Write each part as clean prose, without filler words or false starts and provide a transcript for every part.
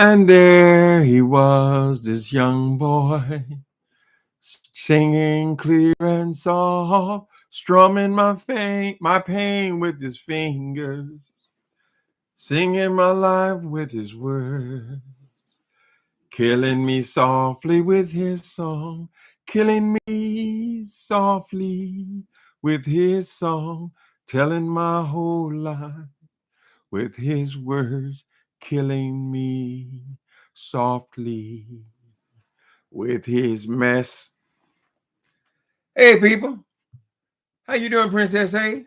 And there he was, this young boy, singing clear and soft, strumming my pain with his fingers, singing my life with his words, killing me softly with his song, killing me softly with his song, telling my whole life with his words, killing me softly with his mess. Hey people, how you doing, Princess A?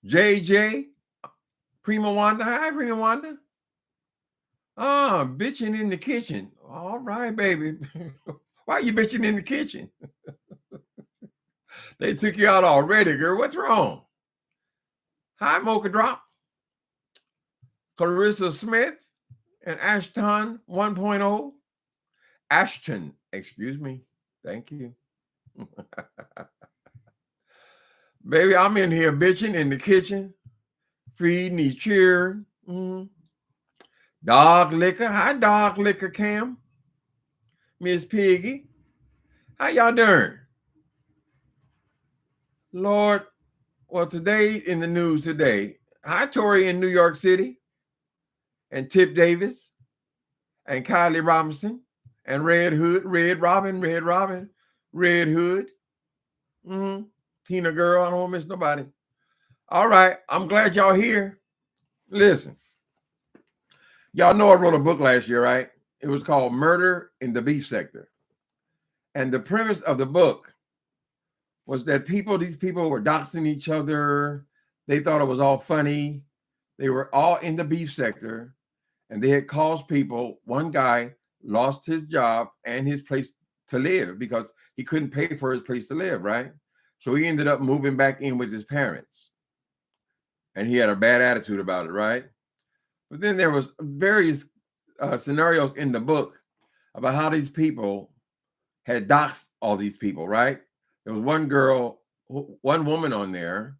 JJ, Prima Wanda. Hi, Prima Wanda. Ah, bitching in the kitchen. All right, baby. Why are you bitching in the kitchen? They took you out already, girl. What's wrong? Hi, Mocha Drop, Clarissa Smith, and Ashton 1.0. Ashton, excuse me. Thank you. Baby, I'm in here bitching in the kitchen, feeding these cheering. Dog liquor. Hi, dog liquor Cam. Miss Piggy. How y'all doing? Lord, well, today in the news today. Hi, Tori in New York City, and Tip Davis, and Kylie Robinson, and Red Hood, Red Robin, Red Hood. Tina Girl, I don't miss nobody. All right, I'm glad y'all here. Listen, y'all know I wrote a book last year, right? It was called Murder in the Beef Sector. And the premise of the book was that these people were doxing each other. They thought it was all funny. They were all in the beef sector, and they had caused people. One guy lost his job and his place to live because he couldn't pay for his place to live, right? So he ended up moving back in with his parents. And he had a bad attitude about it, right? But then there was various scenarios in the book about how these people had doxed all these people, right? There was one woman on there,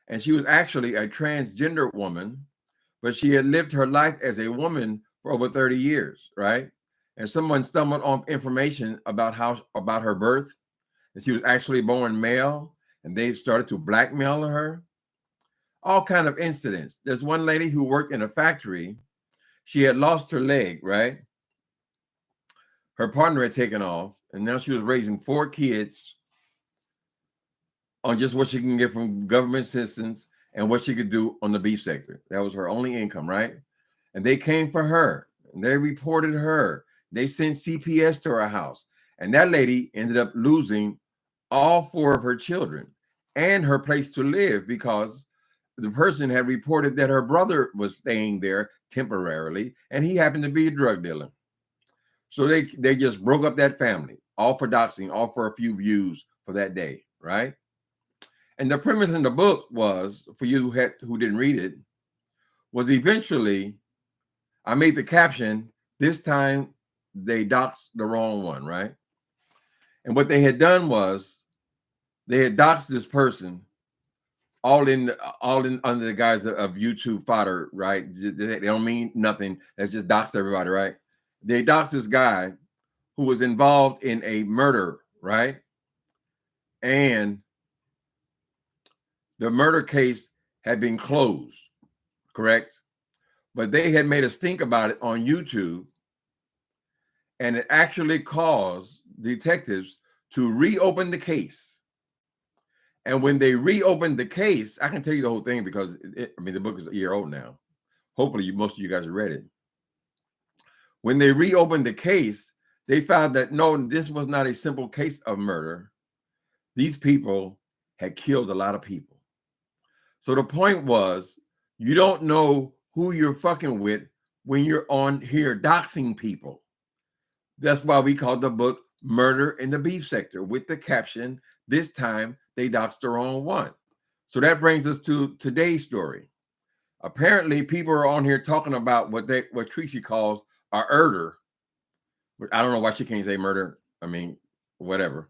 and she was actually a transgender woman, but she had lived her life as a woman for over 30 years, right? And someone stumbled on information about her birth, that she was actually born male, and they started to blackmail her. All kind of incidents. There's one lady who worked in a factory. She had lost her leg, right? Her partner had taken off, and now she was raising 4 kids on just what she can get from government assistance and what she could do on the beef sector. That was her only income, right? And they came for her, and they reported her. They sent CPS to her house, and that lady ended up losing all 4 of her children and her place to live because the person had reported that her brother was staying there temporarily, and he happened to be a drug dealer. So they just broke up that family, all for doxing, all for a few views for that day, right? And the premise in the book was, for you who didn't read it, was eventually I made the caption, this time they doxed the wrong one, right? And what they had done was they had doxed this person all in under the guise of YouTube fodder, right? They don't mean nothing. That's just doxed everybody, right? They doxed this guy who was involved in a murder, right? And the murder case had been closed, correct? But they had made a stink about it on YouTube, and it actually caused detectives to reopen the case. And when they reopened the case, I can tell you the whole thing because the book is a year old now. Hopefully, most of you guys have read it. When they reopened the case, they found that no, this was not a simple case of murder. These people had killed a lot of people. So the point was, you don't know who you're fucking with when you're on here doxing people. That's why we called the book Murder in the Beef Sector with the caption, this time they doxed the wrong one. So that brings us to today's story. Apparently, people are on here talking about what Tracy calls a murder. I don't know why she can't say murder. I mean, whatever.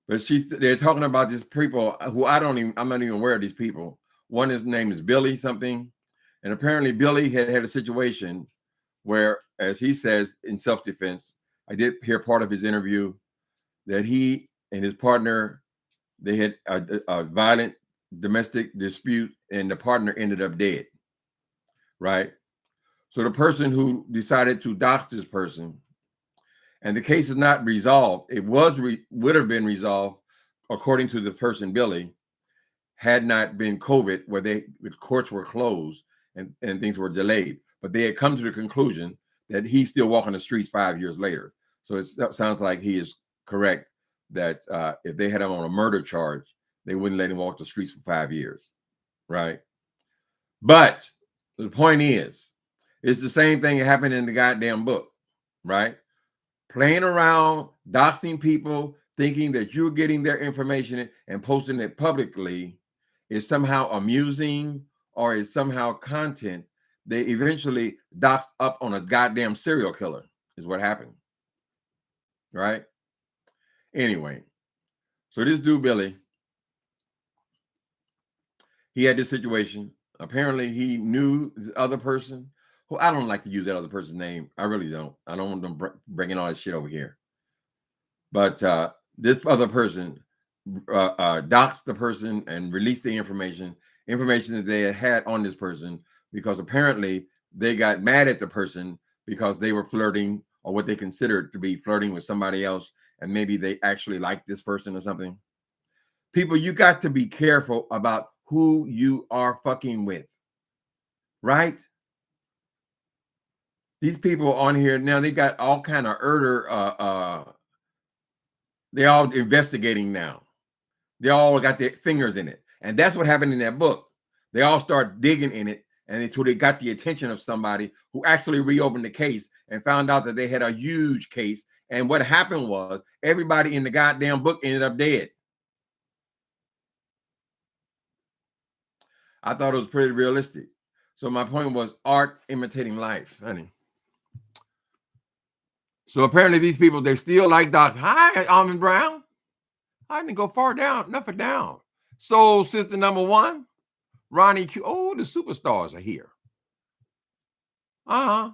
But they're talking about these people who I'm not even aware of these people. One, his name is Billy something. And apparently Billy had a situation where, as he says in self-defense, I did hear part of his interview that he and his partner, they had a violent domestic dispute, and the partner ended up dead. Right. So the person who decided to dox this person, and the case is not resolved. It would have been resolved, according to the person Billy, had not been COVID, where the courts were closed and things were delayed. But they had come to the conclusion that he's still walking the streets 5 years later. So it sounds like he is correct that if they had him on a murder charge, they wouldn't let him walk the streets for 5 years, right? But the point is, it's the same thing that happened in the goddamn book, right? Playing around, doxing people, thinking that you're getting their information and posting it publicly is somehow amusing or is somehow content. They eventually doxed up on a goddamn serial killer, is what happened, right? Anyway, so this dude, Billy, he had this situation. Apparently, he knew the other person, who I don't like to use that other person's name. I really don't. I don't want them bringing all this shit over here. But this other person doxed the person and released the information that they had on this person, because apparently they got mad at the person because they were flirting, or what they considered to be flirting, with somebody else, and maybe they actually liked this person or something. People, you got to be careful about who you are fucking with, right? These people on here now, they got all kind of they're all investigating now. They all got their fingers in it. And that's what happened in that book. They all start digging in it, and until they got the attention of somebody who actually reopened the case and found out that they had a huge case. And what happened was everybody in the goddamn book ended up dead. I thought it was pretty realistic. So my point was art imitating life, honey. So apparently these people, they still like Doc. Hi, Almond Brown. I didn't go far down, enough for down. Soul Sister number one, Ronnie Q. Oh, the superstars are here. I'm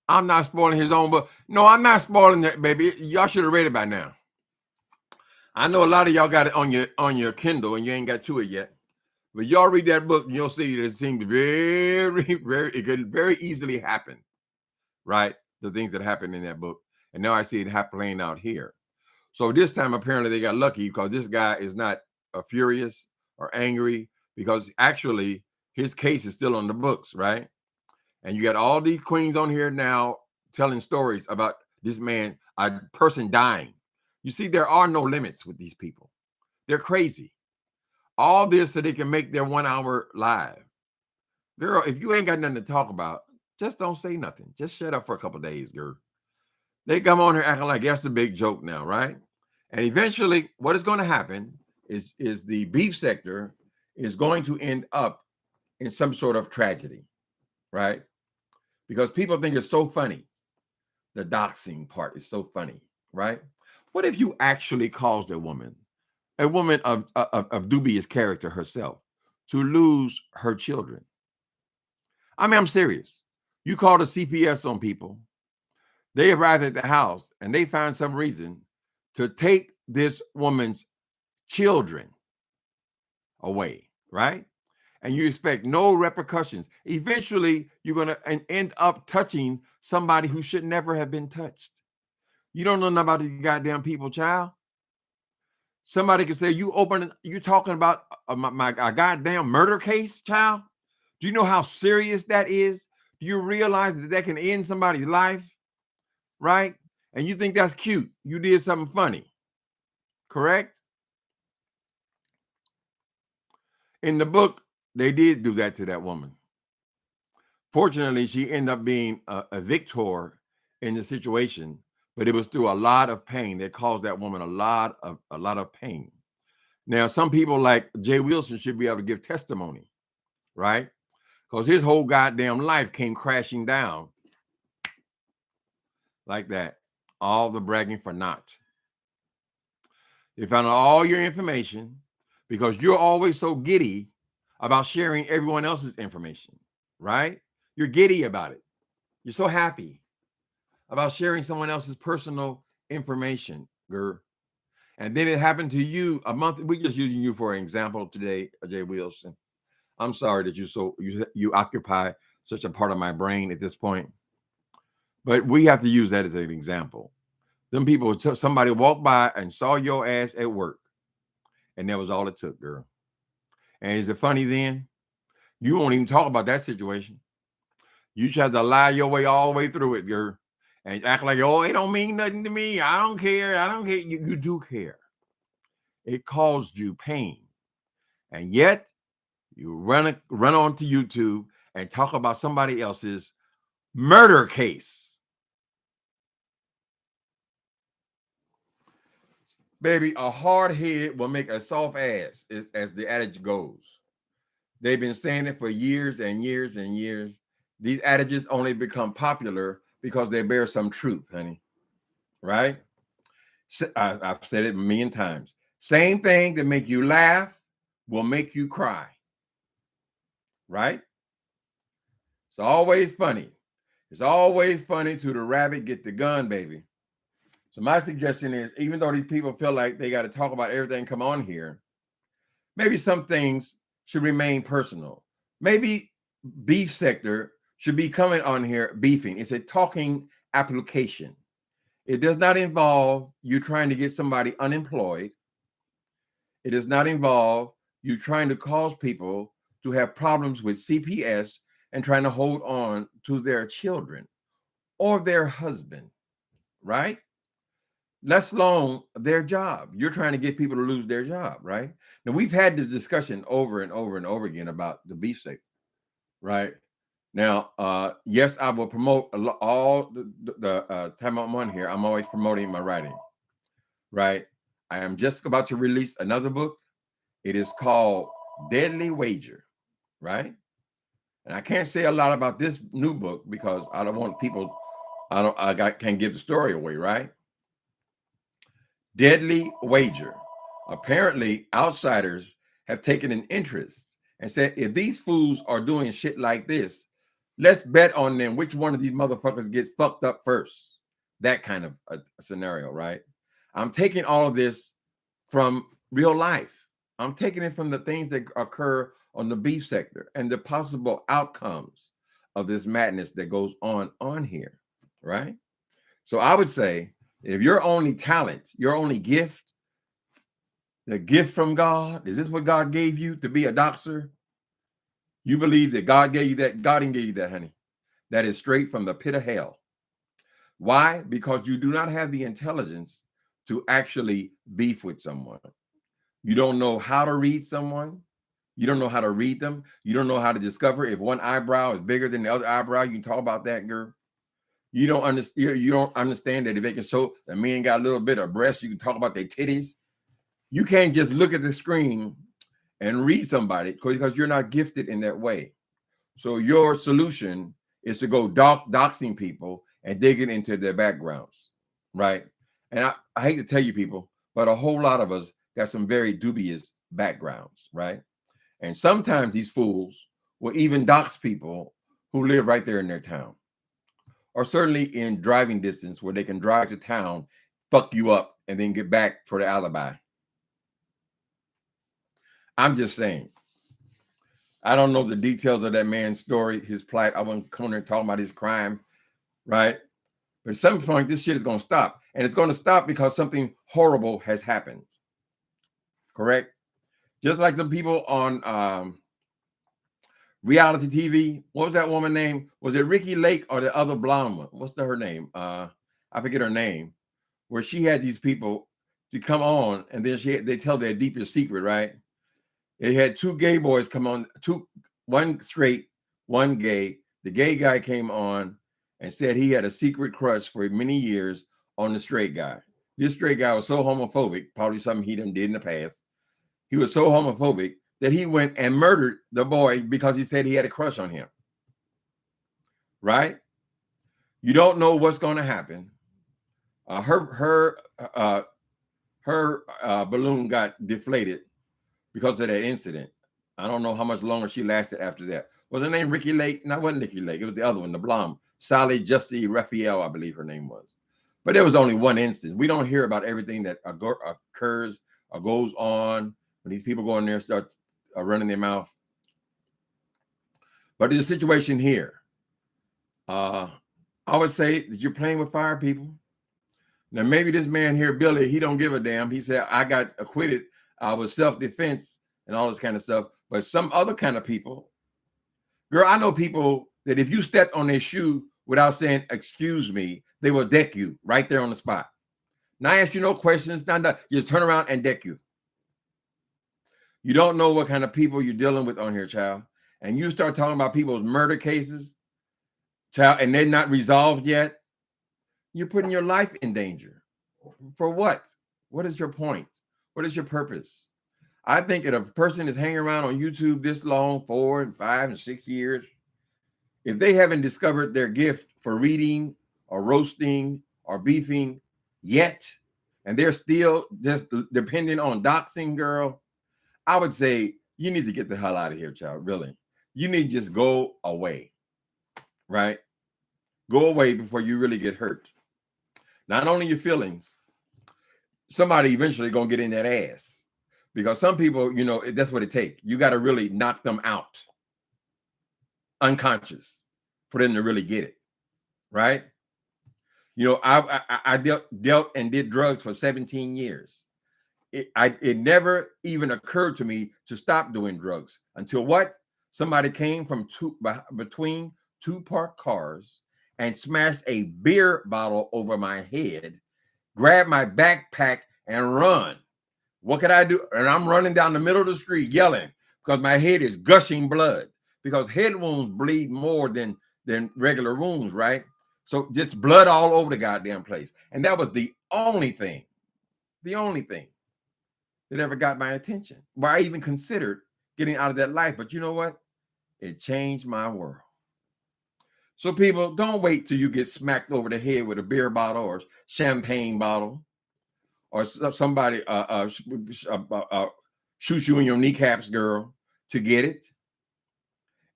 not spoiling his own book. No, I'm not spoiling that, baby. Y'all should have read it by now. I know a lot of y'all got it on your Kindle and you ain't got to it yet. But y'all read that book and you'll see that it seems it could very easily happen, right? The things that happened in that book. And now I see it playing out here. So this time, apparently, they got lucky, because this guy is not furious or angry, because actually his case is still on the books, right? And you got all these queens on here now telling stories about this man, a person dying. You see, there are no limits with these people. They're crazy. All this so they can make their 1 hour live. Girl, if you ain't got nothing to talk about, just don't say nothing. Just shut up for a couple of days, girl. They come on here acting like that's the big joke now, right? And eventually, what is going to happen is the beef sector is going to end up in some sort of tragedy, right? Because people think it's so funny. The doxing part is so funny, right? What if you actually caused a woman of dubious character herself, to lose her children? I mean, I'm serious. You called a CPS on people. They arrived at the house and they found some reason to take this woman's children away, right? And you expect no repercussions. Eventually, you're going to end up touching somebody who should never have been touched. You don't know nothing about these goddamn people, child. Somebody could say, you talking about a goddamn murder case, child? Do you know how serious that is? Do you realize that can end somebody's life, right? And you think that's cute. You did something funny, correct? In the book, they did do that to that woman. Fortunately, she ended up being a victor in the situation, but it was through a lot of pain that caused that woman a lot of pain. Now, some people like Jay Wilson should be able to give testimony, right? Because his whole goddamn life came crashing down like that. All the bragging for naught. They found out all your information because you're always so giddy about sharing everyone else's information, right? You're giddy about it. You're so happy about sharing someone else's personal information, girl. And then it happened to you a month. We're just using you for an example today, Jay Wilson. I'm sorry that you occupy such a part of my brain at this point, but we have to use that as an example. Them people, somebody walked by and saw your ass at work, and that was all it took, girl. And is it funny then? You won't even talk about that situation. You tried to lie your way all the way through it, girl, and act like, oh, it don't mean nothing to me. I don't care. I don't care. You do care. It caused you pain, and yet you run onto YouTube and talk about somebody else's murder case. Baby, a hard head will make a soft ass, as the adage goes. They've been saying it for years and years and years. These adages only become popular because they bear some truth, honey. Right? I've said it a million times. Same thing that make you laugh will make you cry. Right? It's always funny. It's always funny to the rabbit get the gun, baby. So my suggestion is, even though these people feel like they got to talk about everything come on here, maybe some things should remain personal. Maybe beef sector should be coming on here beefing. It's a talking application. It does not involve you trying to get somebody unemployed. It does not involve you trying to cause people to have problems with CPS and trying to hold on to their children or their husband, right? Let alone their job. You're trying to get people to lose their job, right? Now, we've had this discussion over and over and over again about the beef sector, right? Now, yes, I will promote all the time I'm on here. I'm always promoting my writing, right? I am just about to release another book. It is called Deadly Wager, right? And I can't say a lot about this new book because I don't want people, I can't give the story away, right? Deadly Wager. Apparently, outsiders have taken an interest and said, if these fools are doing shit like this, let's bet on them which one of these motherfuckers gets fucked up first. That kind of a scenario, right? I'm taking all of this from real life. I'm taking it from the things that occur on the beef sector and the possible outcomes of this madness that goes on here, right? So I would say, if your only talent, your only gift, the gift from God, is this what God gave you, to be a doxer? You believe that God gave you that? God didn't give you that, honey. That is straight from the pit of hell. Why? Because you do not have the intelligence to actually beef with someone. You don't know how to read someone. You don't know how to read them. You don't know how to discover if one eyebrow is bigger than the other eyebrow. You can talk about that, girl. You don't understand. You don't understand that if they can show a man got a little bit of breast, you can talk about their titties. You can't just look at the screen and read somebody because you're not gifted in that way. So your solution is to go doxing people and digging into their backgrounds, right? And I hate to tell you people, but a whole lot of us got some very dubious backgrounds, right? And sometimes these fools will even dox people who live right there in their town, or certainly in driving distance where they can drive to town, fuck you up, and then get back for the alibi. I'm just saying. I don't know the details of that man's story, his plight. I wouldn't come here and talk about his crime, right? But at some point, this shit is going to stop. And it's going to stop because something horrible has happened. Correct? Just like the people on reality TV. What was that woman name? Was it Ricky Lake or the other blonde one? What's her name? I forget her name. Where she had these people to come on, and then they tell their deepest secret, right? They had two gay boys come on, one straight, one gay. The gay guy came on and said he had a secret crush for many years on the straight guy. This straight guy was so homophobic, probably something he done did in the past. He was so homophobic that he went and murdered the boy because he said he had a crush on him. Right? You don't know what's going to happen. Her balloon got deflated because of that incident. I don't know how much longer she lasted after that. Was her name Ricky Lake? No, it wasn't Ricky Lake. It was the other one, the blonde. Sally Jussie Raphael, I believe her name was. But there was only one instance. We don't hear about everything that occurs or goes on when these people go in there and start running their mouth. But there's a situation here. I would say that you're playing with fire, people. Now, maybe this man here, Billy, he don't give a damn. He said, I got acquitted with self-defense and all this kind of stuff. But some other kind of people, girl, I know people that if you stepped on their shoe without saying, excuse me, they will deck you right there on the spot. Not ask you no questions, not you just turn around and deck you. You don't know what kind of people you're dealing with on here, child. And you start talking about people's murder cases, child, and they're not resolved yet. You're putting your life in danger. For what? What is your point? What is your purpose? I think that if a person is hanging around on YouTube this long, 4 and 5 and 6 years, if they haven't discovered their gift for reading or roasting or beefing yet, and they're still just depending on doxing, girl, I would say you need to get the hell out of here, child. Really. You need to just go away, right? Go away before you really get hurt. Not only your feelings, somebody eventually going to get in that ass. Because some people, you know, that's what it takes. You got to really knock them out unconscious for them to really get it, right? You know, I dealt and did drugs for 17 years. It never even occurred to me to stop doing drugs until what? Somebody came from between two parked cars and smashed a beer bottle over my head, grabbed my backpack and run. What could I do? And I'm running down the middle of the street yelling because my head is gushing blood, because head wounds bleed more than regular wounds, right? So just blood all over the goddamn place. And that was the only thing that ever got my attention, where I even considered getting out of that life. But you know what? It changed my world. So people, don't wait till you get smacked over the head with a beer bottle or champagne bottle, or somebody shoots you in your kneecaps, girl, to get it.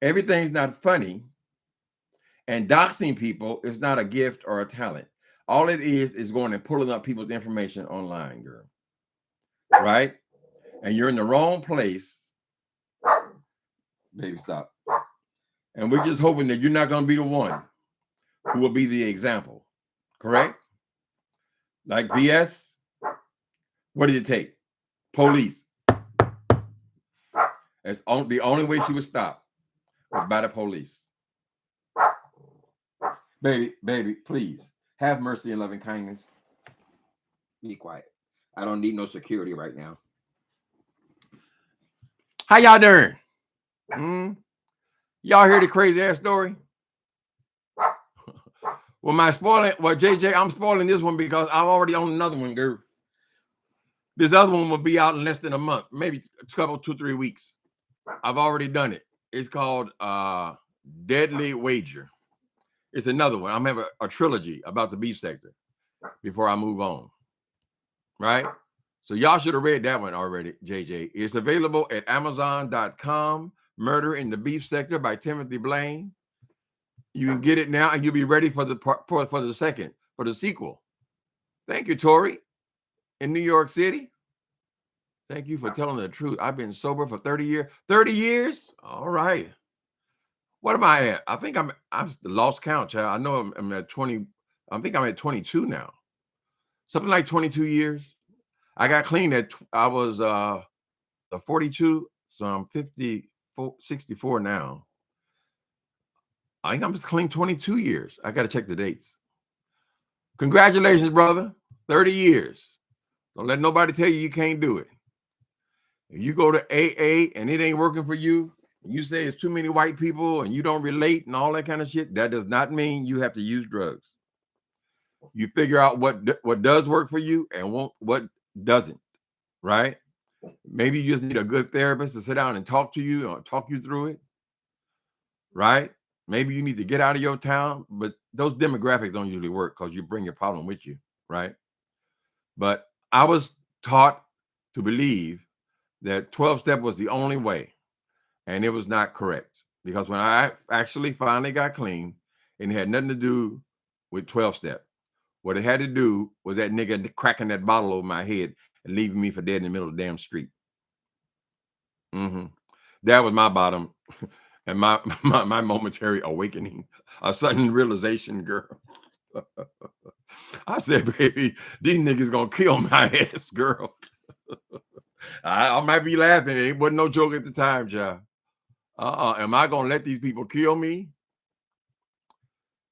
Everything's not funny. And doxing people is not a gift or a talent. All it is going and pulling up people's information online, girl. Right? And you're in the wrong place. Baby, stop. And we're just hoping that you're not going to be the one who will be the example. Correct? Like BS, what did it take? Police. That's the only way she would stop was by the police. Baby, please have mercy and loving kindness. Be quiet. I don't need no security right now. How y'all doing? Y'all hear the crazy ass story? Well, JJ, I'm spoiling this one because I'm already on another one, girl. This other one will be out in less than a month, maybe a couple, 2-3 weeks. I've already done it. It's called Deadly Wager. It's another one. I'm having a trilogy about the beef sector before I move on. Right? So y'all should have read that one already, JJ. It's available at Amazon.com. Murder in the Beef Sector by Timothy Blaine. You can get it now, and you'll be ready for the sequel. Thank you, Tori, in New York City. Thank you for telling the truth. I've been sober for 30 years. 30 years? All right. What am I at? I think I've lost count, child. I know I'm at 20. I think I'm at 22 now. Something like 22 years. I got clean I was 42, so I'm 64 now. I think I'm just clean 22 years. I got to check the dates. Congratulations, brother. 30 years. Don't let nobody tell you can't do it. If you go to AA and it ain't working for you, and you say it's too many white people and you don't relate and all that kind of shit, that does not mean you have to use drugs. You figure out what does work for you and what doesn't, right? Maybe you just need a good therapist to sit down and talk to you or talk you through it, right? Maybe you need to get out of your town, but those demographics don't usually work because you bring your problem with you, right? But I was taught to believe that 12-step was the only way, and it was not correct. Because when I actually finally got clean, and it had nothing to do with 12-step. What it had to do was that nigga cracking that bottle over my head and leaving me for dead in the middle of the damn street. That was my bottom and my momentary awakening, a sudden realization, girl. I said, baby, these niggas gonna kill my ass, girl. I might be laughing. It wasn't no joke at the time, child. Am I gonna let these people kill me?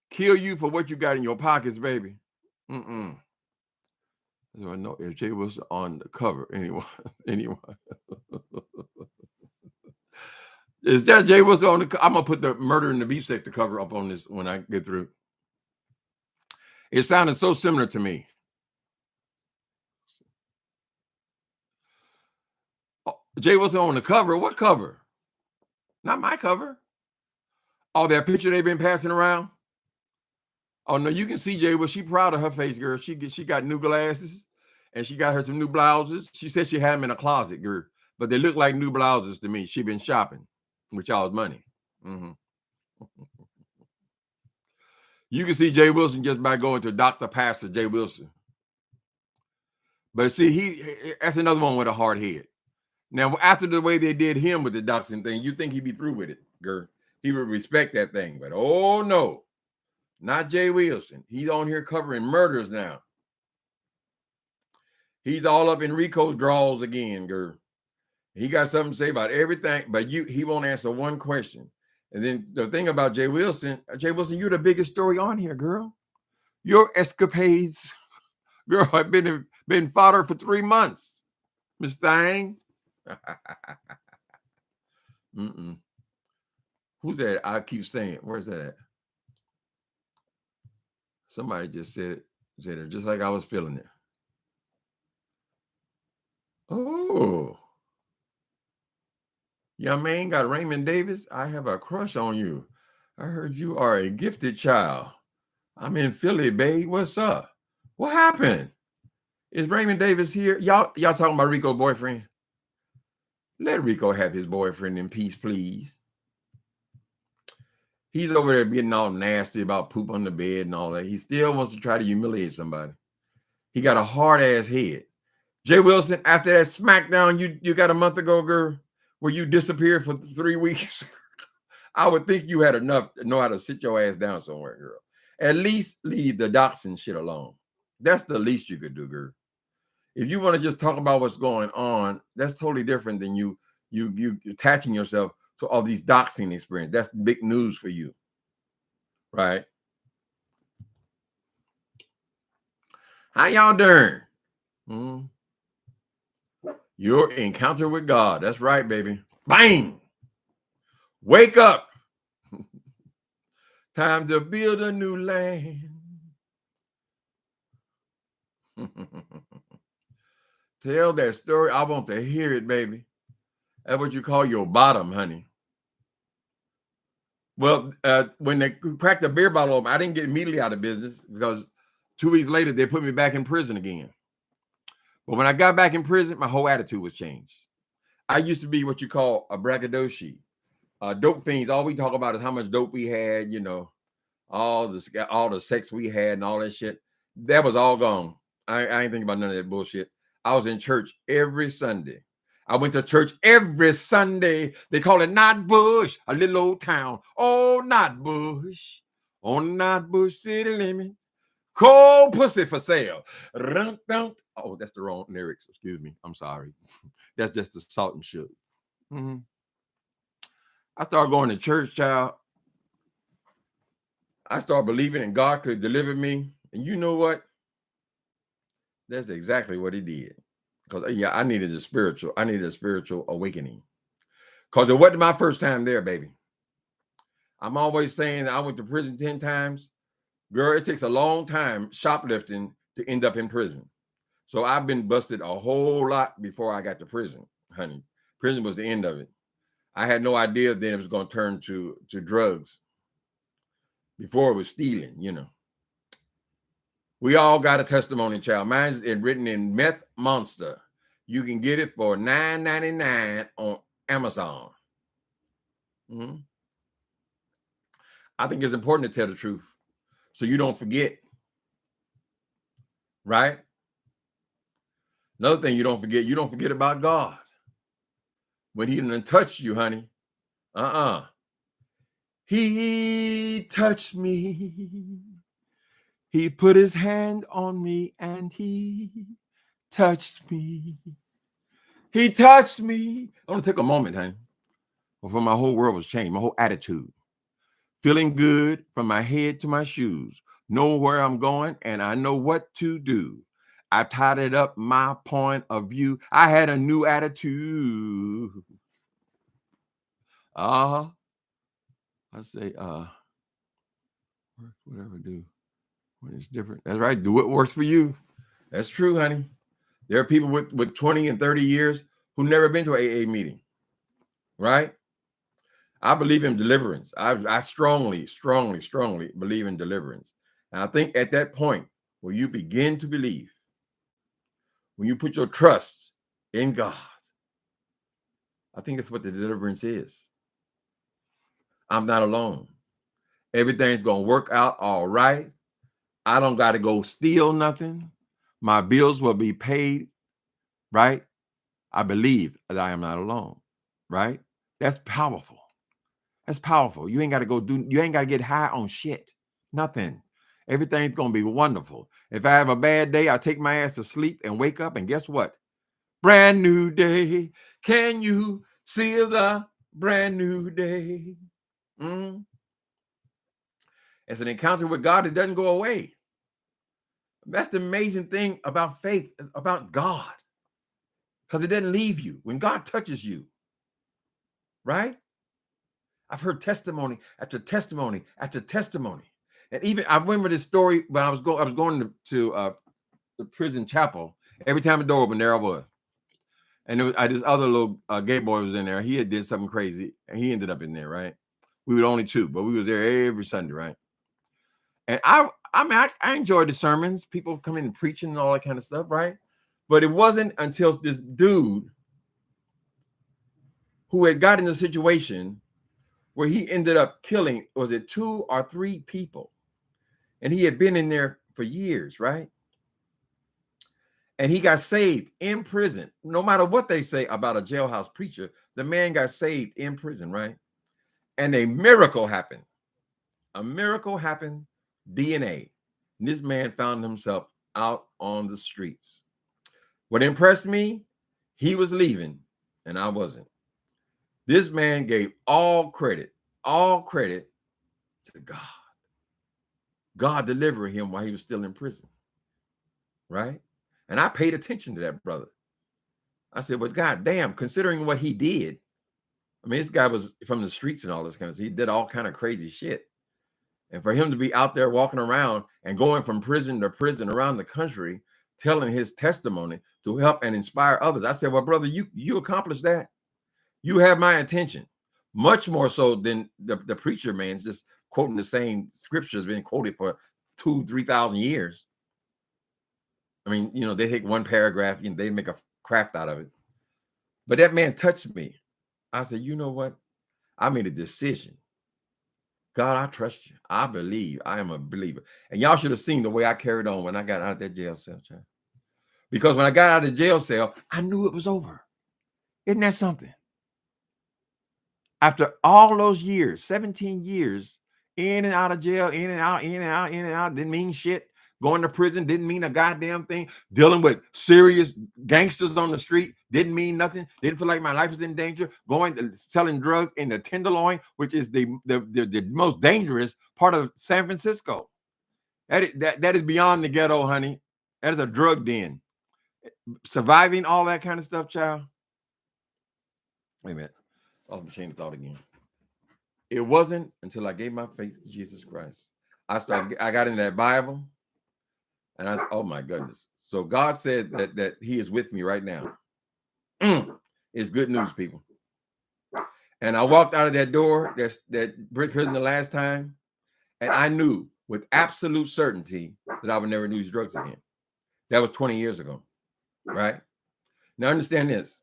Kill you for what you got in your pockets, baby? Mm-mm. I know if Jay was on the cover, anyone. Is that Jay was on the? I'm gonna put the Murder in the Beef Sector cover up on this when I get through. It sounded so similar to me. Oh, Jay was on the cover. What cover? Not my cover. Oh, that picture they've been passing around. Oh no, you can see Jay. Well, she proud of her face, girl. She got new glasses, and she got her some new blouses. She said she had them in a closet, girl, but they look like new blouses to me. She been shopping with y'all's money. You can see Jay Wilson just by going to Dr. Pastor Jay Wilson. But see, that's another one with a hard head. Now, after the way they did him with the doxing thing, you think he'd be through with it, girl. He would respect that thing. But oh no, not Jay Wilson. He's on here covering murders now. He's all up in Rico's draws again, girl. He got something to say about everything, but he won't answer one question. And then the thing about Jay Wilson, you're the biggest story on here, girl. Your escapades, girl, have been fodder for 3 months, Miss Thang. Who's that? I keep saying it. Where's that at? Somebody just said it just like I was feeling it. Oh, young man got Raymond Davis. I have a crush on you. I heard you are a gifted child. I'm in Philly, babe. What's up? What happened? Is Raymond Davis here? Y'all talking about Rico's boyfriend? Let Rico have his boyfriend in peace, please. He's over there getting all nasty about poop on the bed and all that. He still wants to try to humiliate somebody. He got a hard ass head. Jay Wilson, after that smackdown you got a month ago, girl, where you disappeared for 3 weeks, I would think you had enough to know how to sit your ass down somewhere, girl. At least leave the doxing shit alone. That's the least you could do, girl. If you want to just talk about what's going on, that's totally different than you attaching yourself to all these doxing experience. That's big news for you, right? How y'all doing? Your encounter with God. That's right, baby. Bang! Wake up. Time to build a new land. Tell that story. I want to hear it, baby. That's what you call your bottom, honey. Well, when they cracked the beer bottle open, I didn't get immediately out of business because 2 weeks later, they put me back in prison again. But when I got back in prison, my whole attitude was changed. I used to be what you call a braggadocio. Dope fiends, all we talk about is how much dope we had, all the sex we had and all that shit. That was all gone. I ain't thinking about none of that bullshit. I was in church every Sunday. I went to church every Sunday. They call it Knott Bush, a little old town. Oh, Knott Bush, on Knott Bush city limit. Cold pussy for sale. Oh, that's the wrong lyrics. Excuse me. I'm sorry. That's just the salt and sugar. I started going to church, child. I started believing in God could deliver me. And you know what? That's exactly what he did. Because I needed a spiritual awakening. Because it wasn't my first time there, baby. I'm always saying I went to prison 10 times. Girl, it takes a long time shoplifting to end up in prison. So I've been busted a whole lot before I got to prison, honey. Prison was the end of it. I had no idea then it was going to turn to drugs. Before it was stealing, We all got a testimony, child. Mine's written in Meth Monster. You can get it for $9.99 on Amazon. I think it's important to tell the truth so you don't forget, right? Another thing you don't forget about God. When he done touched you, honey. He touched me. He put his hand on me and he touched me. He touched me. I want to take a moment, honey, before my whole world was changed, my whole attitude. Feeling good from my head to my shoes. Know where I'm going and I know what to do. I tidied up my point of view. I had a new attitude. I say, whatever do when it's different. That's right. Do what works for you. That's true, honey. There are people with 20 and 30 years who never been to an AA meeting, right? I believe in deliverance. I strongly believe in deliverance. And I think at that point where you begin to believe, when you put your trust in God, I think that's what the deliverance is. I'm not alone. Everything's going to work out all right. I don't got to go steal nothing. My bills will be paid, right? I believe that I am not alone, right? That's powerful. That's powerful. You ain't got to get high on shit. Nothing. Everything's going to be wonderful. If I have a bad day, I take my ass to sleep and wake up, and guess what? Brand new day. Can you see the brand new day? It's an encounter with God that doesn't go away. That's the amazing thing about faith, about God, because it doesn't leave you. When God touches you, right? I've heard testimony after testimony after testimony. And even I remember this story when I was going to the prison chapel. Every time the door opened, there I was. And this other little gay boy was in there. He had did something crazy, and he ended up in there, right? We were only two, but we was there every Sunday, right? And I enjoyed the sermons, people coming and preaching and all that kind of stuff, right? But it wasn't until this dude who had got in a situation where he ended up killing, was it 2 or 3 people? And he had been in there for years, right? And he got saved in prison. No matter what they say about a jailhouse preacher, the man got saved in prison, right? And a miracle happened. A miracle happened, DNA. And this man found himself out on the streets. What impressed me, he was leaving and I wasn't. This man gave all credit to God. God delivered him while he was still in prison, right? And I paid attention to that brother. I said, well, God damn, considering what he did, I mean, this guy was from the streets and all this kind of stuff. He did all kind of crazy shit. And for him to be out there walking around and going from prison to prison around the country, telling his testimony to help and inspire others. I said, well, brother, you accomplished that. You have my attention, much more so than the preacher man's just quoting the same scriptures being quoted for 2,000-3,000 years. I mean, you know, they take one paragraph, you know, they make a craft out of it. But that man touched me. I said, you know what? I made a decision. God, I trust you. I believe. I am a believer. And y'all should have seen the way I carried on when I got out of that jail cell, child. Because when I got out of the jail cell, I knew it was over. Isn't that something? After all those years, 17 years, in and out of jail, in and out, in and out, in and out, didn't mean shit. Going to prison didn't mean a goddamn thing. Dealing with serious gangsters on the street didn't mean nothing. Didn't feel like my life was in danger. Selling drugs in the Tenderloin, which is the most dangerous part of San Francisco. That is beyond the ghetto, honey. That is a drug den. Surviving all that kind of stuff, child. Wait a minute. I'll change the thought again. It wasn't until I gave my faith to Jesus Christ. I got in that Bible. And I said, oh my goodness. So God said that he is with me right now. It's good news, people. And I walked out of that door, that prison the last time, and I knew with absolute certainty that I would never use drugs again. That was 20 years ago, right? Now understand this.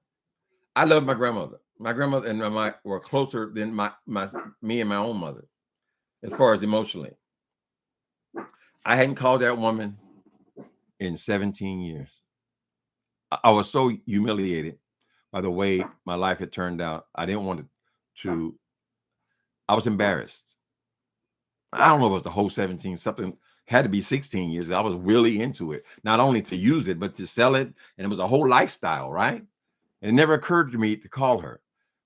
I love my grandmother. My grandmother and my were closer than me and my own mother. as far as emotionally. I hadn't called that woman in 17 years. I was so humiliated by the way my life had turned out. I didn't want to I was embarrassed. I don't know if it was the whole 17, something had to be 16 years. I was really into it, not only to use it, but to sell it. And it was a whole lifestyle, right? And it never occurred to me to call her.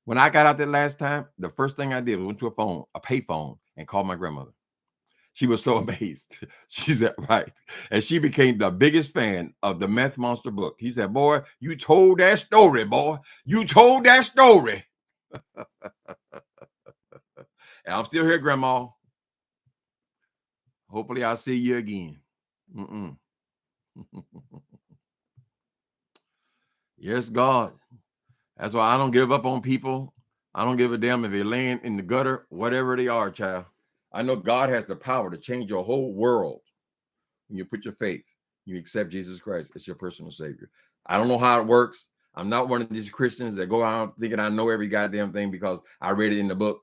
When I got out that last time, the first thing I did was went to a payphone, and called my grandmother. She was so amazed. She said, right. And she became the biggest fan of the Meth Monster book. He said, boy, you told that story, boy. You told that story. And I'm still here, Grandma. Hopefully I'll see you again. Yes, God. That's why I don't give up on people. I don't give a damn if they're laying in the gutter, whatever they are, child. I know God has the power to change your whole world when you put your faith, you accept Jesus Christ as your personal Savior. I don't know how it works. I'm not one of these Christians that go out thinking I know every goddamn thing because I read it in the book.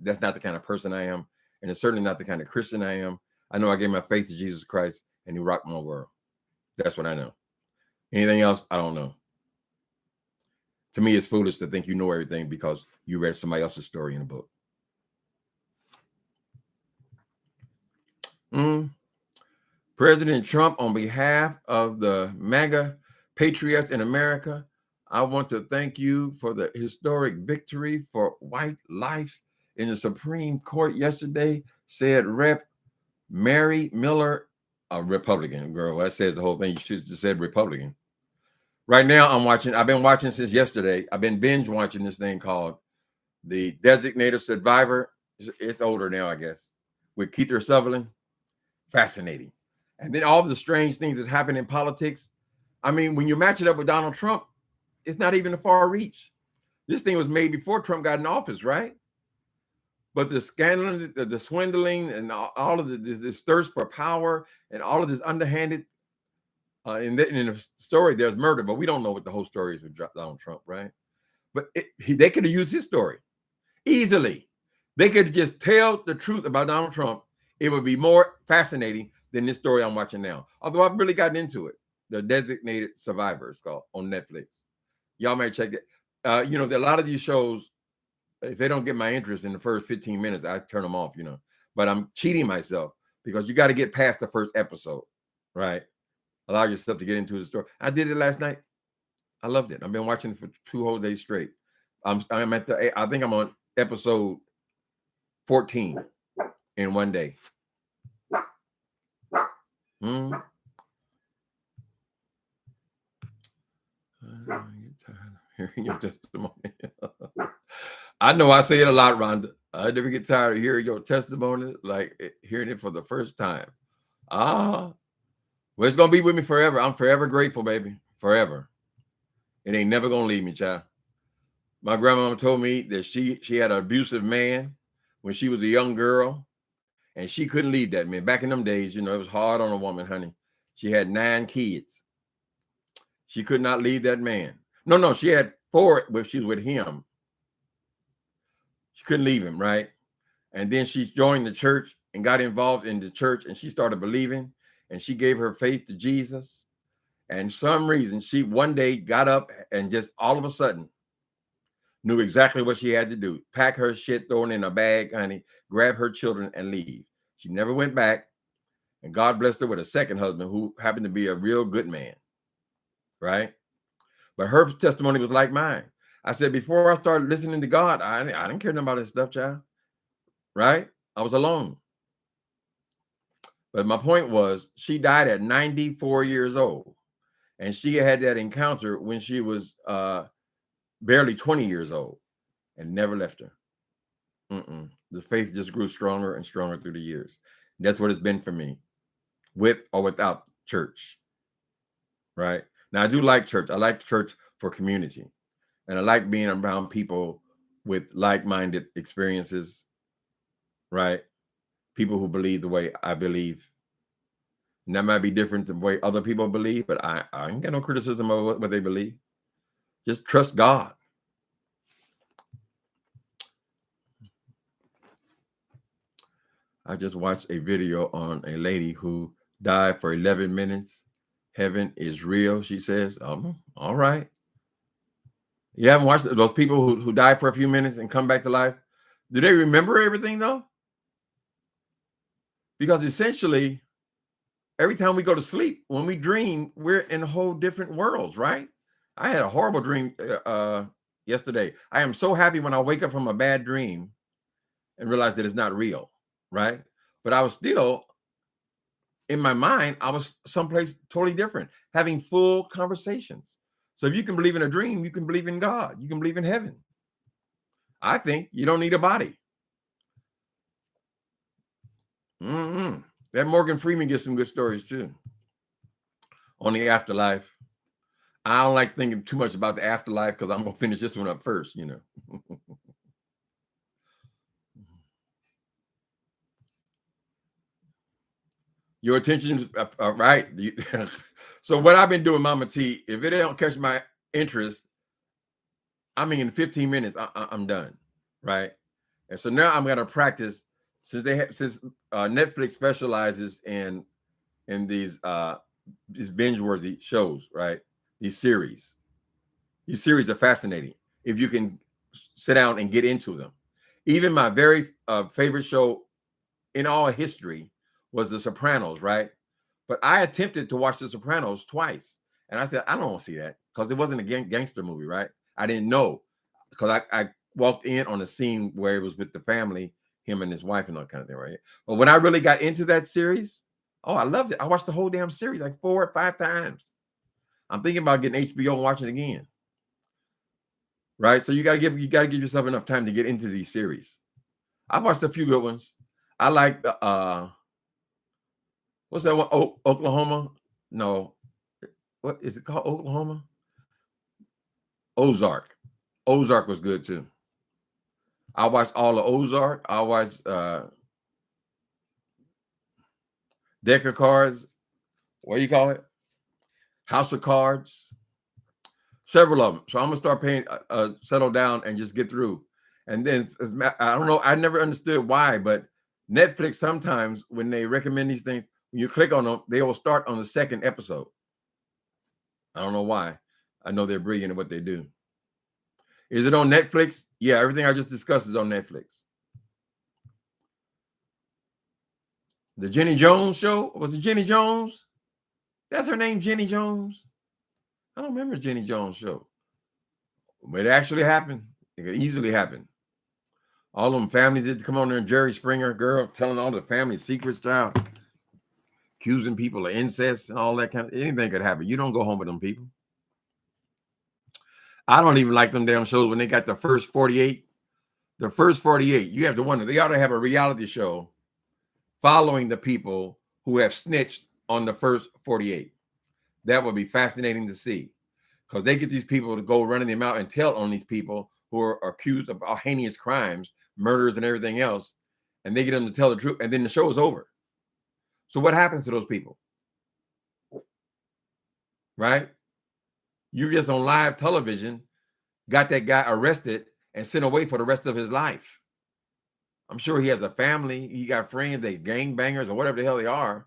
That's not the kind of person I am. And it's certainly not the kind of Christian I am. I know I gave my faith to Jesus Christ and he rocked my world. That's what I know. Anything else, I don't know. To me, it's foolish to think you know everything because you read somebody else's story in a book. President Trump, on behalf of the MAGA patriots in America, I want to thank you for the historic victory for white life in the Supreme Court yesterday, said Rep. Mary Miller, a Republican girl. That says the whole thing. You should have said Republican. Right now, I've been watching since yesterday. I've been binge watching this thing called The Designated Survivor. It's older now, I guess, with Keith Sutherland. Fascinating. And then all the strange things that happen in politics. I mean, when you match it up with Donald Trump, it's not even a far reach. This thing was made before Trump got in office, right? But the scandal, the swindling, and all of this thirst for power, and all of this underhanded, in the story, there's murder, but we don't know what the whole story is with Donald Trump, right? But they could have used his story easily. They could just tell the truth about Donald Trump. It would be more fascinating than this story I'm watching now. Although I've really gotten into it. The Designated Survivor is called on Netflix. Y'all may check it. A lot of these shows, if they don't get my interest in the first 15 minutes, I turn them off, But I'm cheating myself because you got to get past the first episode, right? Allow yourself to get into the story. I did it last night. I loved it. I've been watching it for 2 whole days straight. I think I'm on episode 14 in one day. I get tired of hearing your testimony. I know I say it a lot, Rhonda. I never get tired of hearing your testimony, like hearing it for the first time. Well, it's gonna be with me forever. I'm forever grateful, baby. Forever. It ain't never gonna leave me, child. My grandmama told me that she had an abusive man when she was a young girl, and she couldn't leave that man. Back in them days, it was hard on a woman, honey. She had 9 kids. She could not leave that man. No, she had 4, but she was with him. She couldn't leave him, right? And then she joined the church and got involved in the church, and she started believing, and she gave her faith to Jesus. And for some reason, she one day got up and just all of a sudden knew exactly what she had to do. Pack her shit, throw it in a bag, honey, grab her children and leave. She never went back. And God blessed her with a second husband who happened to be a real good man, right? But her testimony was like mine. I said, before I started listening to God, I didn't care nothing about this stuff, child, right? I was alone. But my point was, she died at 94 years old. And she had that encounter when she was barely 20 years old and never left her. The faith just grew stronger and stronger through the years. And that's what it's been for me, with or without church, right? Now, I do like church. I like church for community. And I like being around people with like-minded experiences, right? People who believe the way I believe. And that might be different than the way other people believe, but I ain't got no criticism of what they believe. Just trust God. I just watched a video on a lady who died for 11 minutes. Heaven is real, she says. All right. You haven't watched those people who die for a few minutes and come back to life? Do they remember everything though? Because essentially, every time we go to sleep, when we dream, we're in whole different worlds, right? I had a horrible dream yesterday. I am so happy when I wake up from a bad dream and realize that it's not real, right? But I was still, in my mind, I was someplace totally different, having full conversations. So if you can believe in a dream, you can believe in God. You can believe in heaven. I think you don't need a body. That Morgan Freeman gets some good stories too on the afterlife. I don't like thinking too much about the afterlife because I'm going to finish this one up first, you know. Your attention, right? So what I've been doing, Mama T, if it don't catch my interest, I mean, in 15 minutes, I'm done, right? And so now I'm going to practice since Netflix specializes in these binge-worthy shows, right? These series are fascinating if you can sit down and get into them. Even my very favorite show in all history was The Sopranos, right? But I attempted to watch The Sopranos twice, and I said I don't want to see that because it wasn't a gangster movie, right? I didn't know because I walked in on a scene where it was with the family, him and his wife and all kind of thing, right? But when I really got into that series, oh, I loved it. I watched the whole damn series like 4 or 5 times. I'm thinking about getting HBO and watching it again. Right? So you gotta give yourself enough time to get into these series. I've watched a few good ones. I like what's that one? Oklahoma? No, what is it called? Oklahoma? Ozark. Ozark was good too. I watched all of Ozark. I watched Deck of Cards. What do you call it? House of Cards. Several of them. So I'm gonna start paying, settle down and just get through. And then I don't know. I never understood why, but Netflix sometimes when they recommend these things, when you click on them, they will start on the second episode. I don't know why. I know they're brilliant at what they do. Is it on Netflix? Yeah, everything I just discussed is on Netflix. The Jenny Jones show? Was it Jenny Jones? That's her name, Jenny Jones? I don't remember Jenny Jones show. But it actually happened. It could easily happen. All them families did come on there, and Jerry Springer, girl, telling all the family secrets, child, accusing people of incest and all that kind of anything could happen. You don't go home with them people. I don't even like them damn shows when they got the first 48. The first 48, you have to wonder, they ought to have a reality show following the people who have snitched on the first 48. That would be fascinating to see because they get these people to go running them out and tell on these people who are accused of heinous crimes, murders and everything else, and they get them to tell the truth, and then the show is over. So what happens to those people? Right? You just on live television got that guy arrested and sent away for the rest of his life. I'm sure he has a family. He got friends, they gangbangers or whatever the hell they are.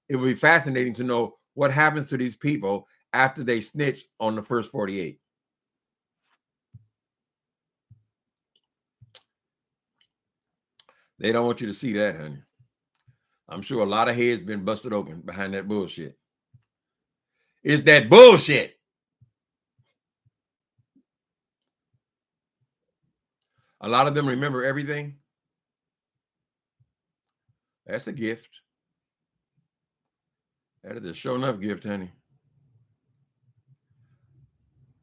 It would be fascinating to know what happens to these people after they snitch on the first 48. They don't want you to see that, honey. I'm sure a lot of heads been busted open behind that bullshit. It's that bullshit. A lot of them remember everything. That's a gift. That is a sure enough gift, honey.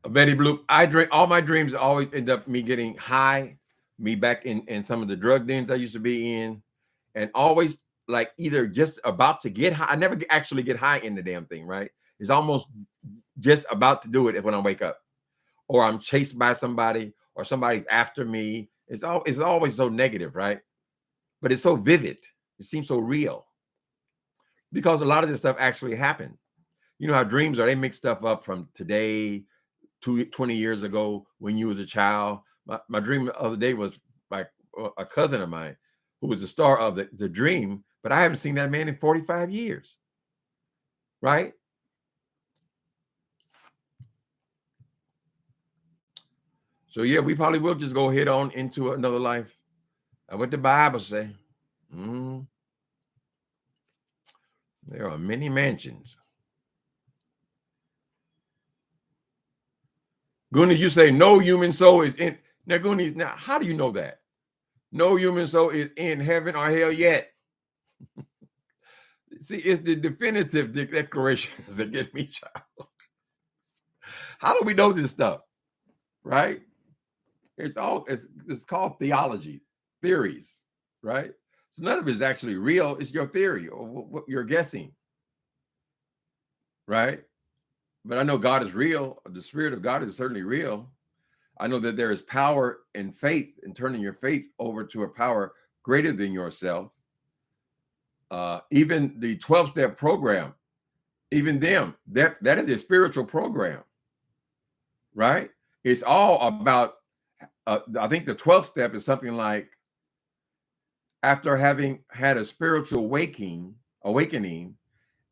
Betty Blue, I drink all my dreams always end up me getting high, me back in some of the drug dens I used to be in, and always like either just about to get high. I never actually get high in the damn thing, right? It's almost just about to do it when I wake up, or I'm chased by somebody, or somebody's after me. It's always so negative, right? But it's so vivid. It seems so real because a lot of this stuff actually happened. You know how dreams are, they mix stuff up from today, 20 years ago when you was a child. My dream the other day was like a cousin of mine who was the star of the Dream, but I haven't seen that man in 45 years. Right? So yeah, we probably will just go head on into another life. And what the Bible say? There are many mansions. Goonie, you say no human soul is in. Now, Goonie, now how do you know that? No human soul is in heaven or hell yet. See, it's the definitive declarations that get me, child. How do we know this stuff? Right? It's called theology, theories, right? So none of it is actually real. It's your theory or what you're guessing, right? But I know God is real. The Spirit of God is certainly real. I know that there is power in faith and turning your faith over to a power greater than yourself. Even the 12-step program, even them, that is a spiritual program, right? It's all about, I think the 12th step is something like, after having had a spiritual awakening,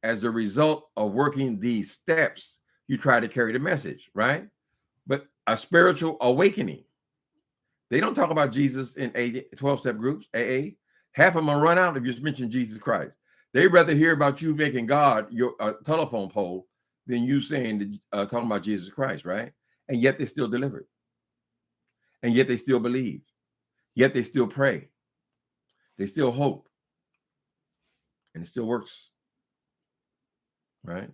as a result of working these steps, you try to carry the message, right? But a spiritual awakening. They don't talk about Jesus in 12-step groups, AA. Half of them run out if you mention Jesus Christ. They'd rather hear about you making God your telephone pole than you saying talking about Jesus Christ, right? And yet they still delivered. And yet they still believe. Yet they still pray. They still hope. And it still works. Right?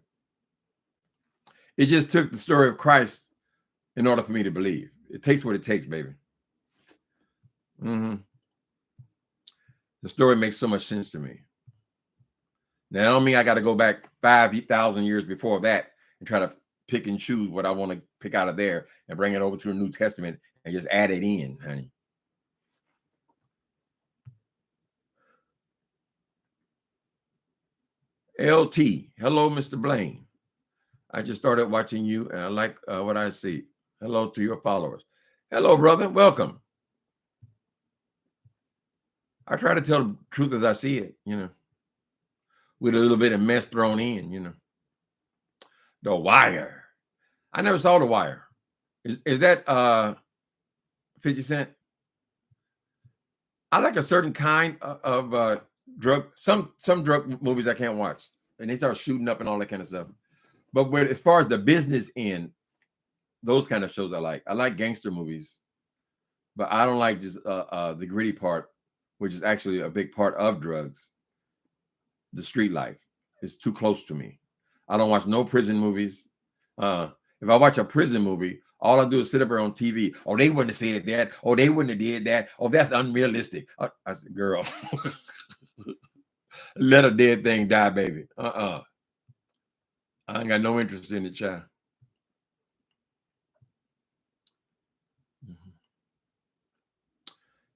It just took the story of Christ in order for me to believe. It takes what it takes, baby. The story makes so much sense to me. Now, I don't mean I got to go back 5,000 years before that and try to pick and choose what I want to pick out of there and bring it over to the New Testament and just add it in, honey. LT, hello, Mr. Blaine. I just started watching you and I like what I see. Hello to your followers. Hello, brother. Welcome. I try to tell the truth as I see it, with a little bit of mess thrown in, The Wire. I never saw The Wire. Is that 50 Cent? I like a certain kind of drug. Some drug movies I can't watch, and they start shooting up and all that kind of stuff. But as far as the business end, those kind of shows I like. I like gangster movies, but I don't like just the gritty part, which is actually a big part of drugs. The street life is too close to me. I don't watch no prison movies. If I watch a prison movie, all I do is sit up there on TV. Oh, they wouldn't have said that. Oh, they wouldn't have did that. Oh, that's unrealistic. I said, girl, let a dead thing die, baby. I ain't got no interest in the child.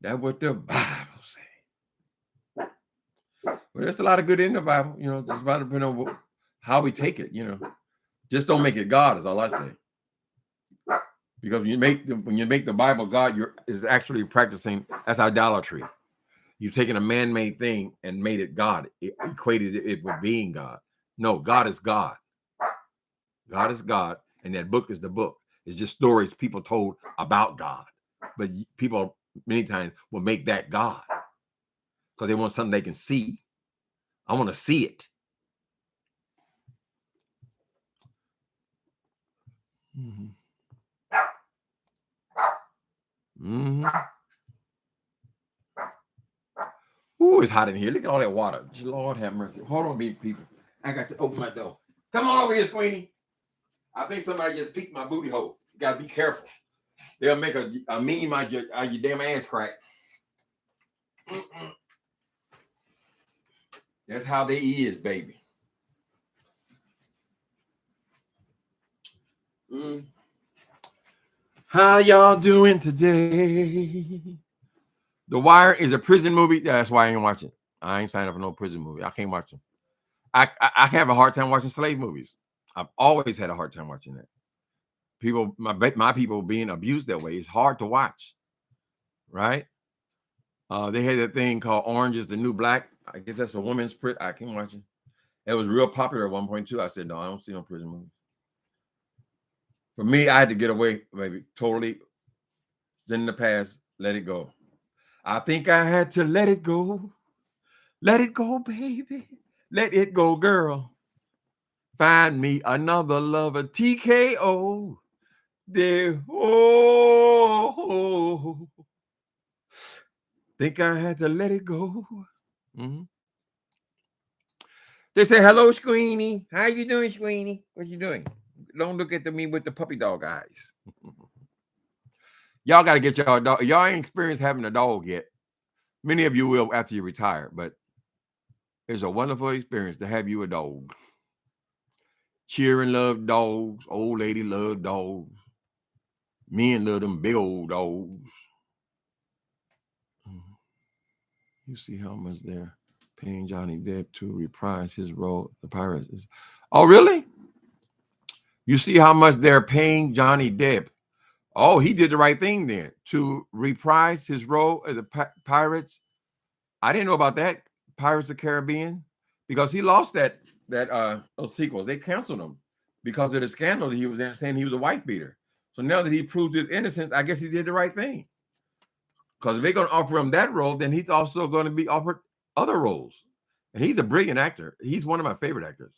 That's what the Bible say. But there's a lot of good in the Bible, just about depending on how we take it, Just don't make it God, is all I say. Because when you make the Bible God, is actually practicing, that's idolatry. You've taken a man-made thing and made it God. It equated it with being God. No, God is God. God is God, and that book is the book. It's just stories people told about God. But people many times will make that God because they want something they can see. I want to see it. Ooh, it's hot in here. Look at all that water. Lord have mercy. Hold on, people. I got to open my door. Come on over here, Squeenie. I think somebody just peeked my booty hole. You got to be careful. They'll make a meme out your damn ass crack. That's how they is, baby. How y'all doing today? The Wire is a prison movie. That's why I ain't watching. I ain't signed up for no prison movie. I can't watch them. I have a hard time watching slave movies. I've always had a hard time watching that. People, my people being abused that way is hard to watch, right? They had that thing called Orange is the New Black. I guess that's a woman's prison. I can't watch it. It was real popular at 1.2. I said, no, I don't see no prison movies. For me, I had to get away, baby. Totally. In the past, let it go. I think I had to let it go. Let it go, baby. Let it go, girl. Find me another lover. TKO. There. Oh. Think I had to let it go. Mm-hmm. They say, hello, Squeenie. How you doing, Squeenie? What you doing? Don't look at me with the puppy dog eyes. Y'all got to get y'all a dog. Y'all ain't experienced having a dog yet. Many of you will after you retire, but it's a wonderful experience to have you a dog. Children love dogs. Old lady love dogs. Men love them big old dogs. You see how much they're paying Johnny Depp to reprise his role, the Pirates. Oh, really? You see how much they're paying Johnny Depp? Oh, he did the right thing then to reprise his role as the Pirates. I didn't know about that. Pirates of the Caribbean, because he lost those sequels. They canceled them because of the scandal that he was in, saying he was a wife beater. So now that he proved his innocence, I guess he did the right thing. Because if they're going to offer him that role, then he's also going to be offered other roles. And he's a brilliant actor. He's one of my favorite actors.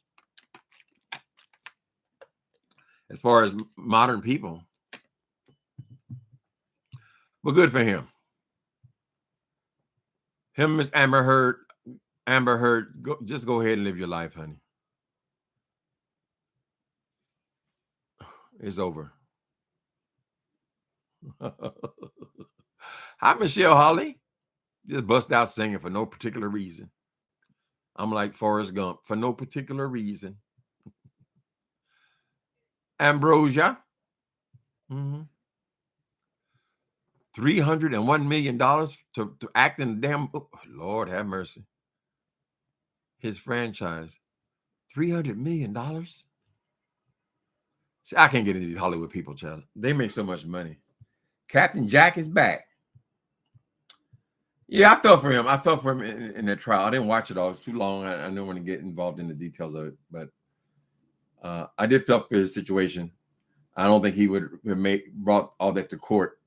As far as modern people. But good for him. Him, Miss Amber Heard. Amber Heard, just go ahead and live your life, honey. It's over. Hi, Michelle Holly. Just bust out singing for no particular reason. I'm like Forrest Gump, for no particular reason. Ambrosia. Mm-hmm. $301 million to act in damn, oh, Lord have mercy. His franchise. $300 million? See, I can't get into these Hollywood people, child. They make so much money. Captain Jack is back. Yeah, I felt for him. I felt for him in that trial. I didn't watch it all. It's too long. I don't want to get involved in the details of it, but I did feel for his situation. I don't think he would have brought all that to court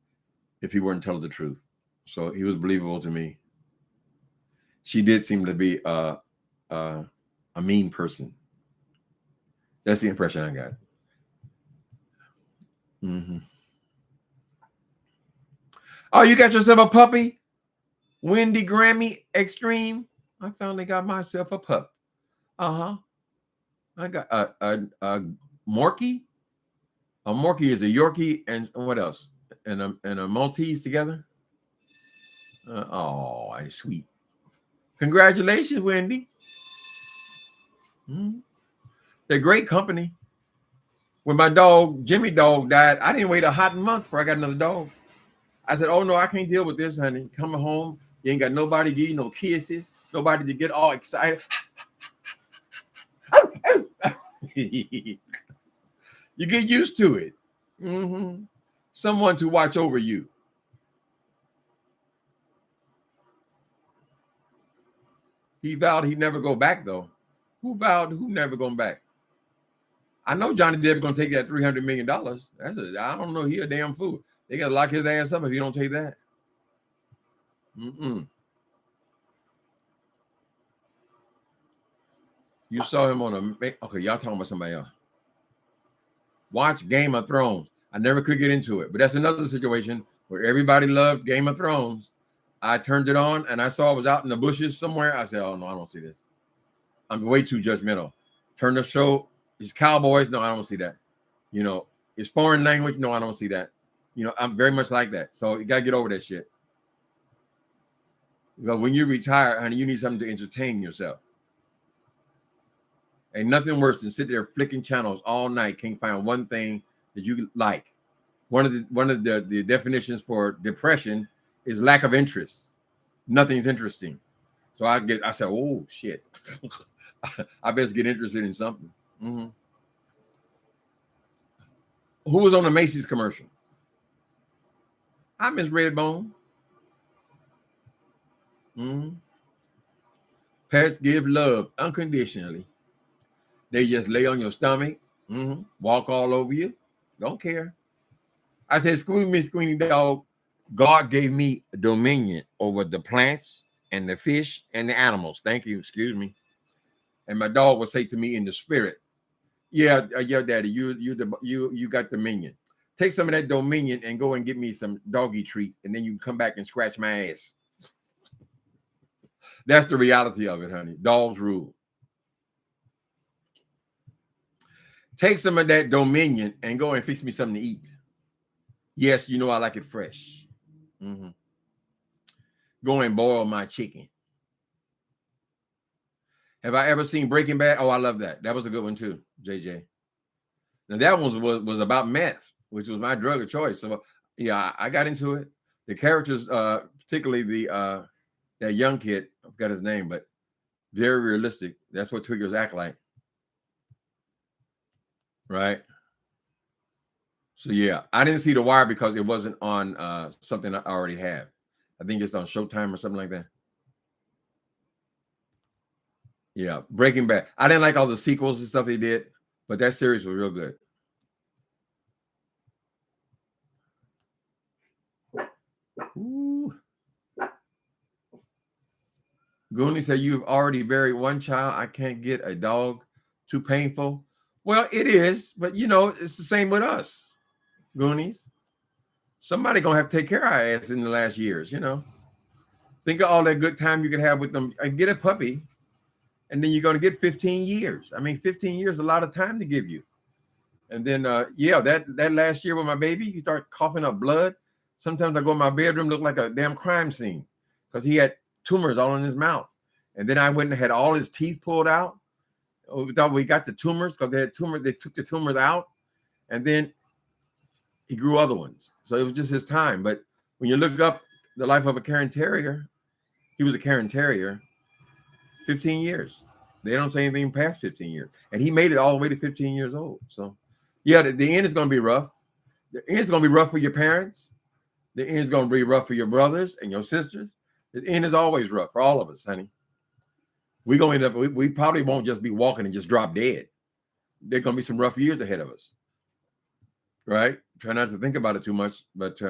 if he weren't telling the truth. So he was believable to me. She did seem to be a mean person. That's the impression I got. Mm-hmm. Oh, you got yourself a puppy? Wendy Grammy Extreme? I finally got myself a pup. Uh-huh. I got a Morkie. A Morkie is a Yorkie and what else? And a Maltese together. Oh, that's sweet. Congratulations, Wendy. Mm-hmm. They're great company. When my dog, Jimmy Dog, died, I didn't wait a hot month before I got another dog. I said, oh, no, I can't deal with this, honey. Coming home, you ain't got nobody to give you no kisses, nobody to get all excited. You get used to it. Mm-hmm. Someone to watch over you. He vowed he'd never go back, though. Who vowed who never going back? I know Johnny Depp going to take that $300 million. I don't know. He a damn fool. They got to lock his ass up if he don't take that. Mm-mm. You saw him on a... Okay, y'all talking about somebody else. Watch Game of Thrones. I never could get into it, but that's another situation where everybody loved Game of Thrones. I turned it on and I saw it was out in the bushes somewhere. I said, oh, no, I don't see this. I'm way too judgmental. Turn the show. It's cowboys. No, I don't see that. You know, it's foreign language. No, I don't see that. You know, I'm very much like that. So you got to get over that shit. Because when you retire, honey, you need something to entertain yourself. Ain't nothing worse than sit there flicking channels all night. Can't find one thing that you like. One of the definitions for depression is lack of interest. Nothing's interesting. So I said, oh shit. I best get interested in something. Mm-hmm. Who was on the Macy's commercial? I miss Redbone. Mm. Pets give love unconditionally. They just lay on your stomach, walk all over you. Don't care. I said, "Excuse me, Squeenie Dog. God gave me dominion over the plants and the fish and the animals. Thank you. Excuse me." And my dog would say to me in the spirit, "Yeah, yeah, Daddy, you got dominion. Take some of that dominion and go and get me some doggy treats, and then you can come back and scratch my ass." That's the reality of it, honey. Dogs rule. Take some of that dominion and go and fix me something to eat. Yes, you know I like it fresh. Mm-hmm. Go and boil my chicken. Have I ever seen Breaking Bad? Oh, I love that. That was a good one too, JJ. Now that one was about meth, which was my drug of choice. So yeah, I got into it. The characters, particularly the that young kid, I forgot his name, but very realistic. That's what Twiggers act like, right? So yeah, I didn't see The Wire because it wasn't on something I already have. I think it's on Showtime or something like that. Yeah, Breaking Bad. I didn't like all the sequels and stuff they did, but that series was real good. Ooh. Goonie said, "You've already buried one child. I can't get a dog. Too painful." Well, it is, but you know, it's the same with us, Goonies. Somebody gonna have to take care of our ass in the last years, you know. Think of all that good time you could have with them. And get a puppy, and then you're gonna get 15 years. I mean, 15 years is a lot of time to give you. And then yeah, that last year with my baby, you start coughing up blood. Sometimes I go in my bedroom, look like a damn crime scene, because he had tumors all in his mouth. And then I went and had all his teeth pulled out. We thought we got the tumors because they had tumors. They took the tumors out, and then he grew other ones. So it was just his time. But when you look up the life of a Cairn Terrier, he was a Cairn Terrier, 15 years. They don't say anything past 15 years. And he made it all the way to 15 years old. So yeah, the end is going to be rough. The end is going to be rough for your parents. The end is going to be rough for your brothers and your sisters. The end is always rough for all of us, honey. We're going to end up, we probably won't just be walking and just drop dead. There are going to be some rough years ahead of us. Right? Try not to think about it too much, but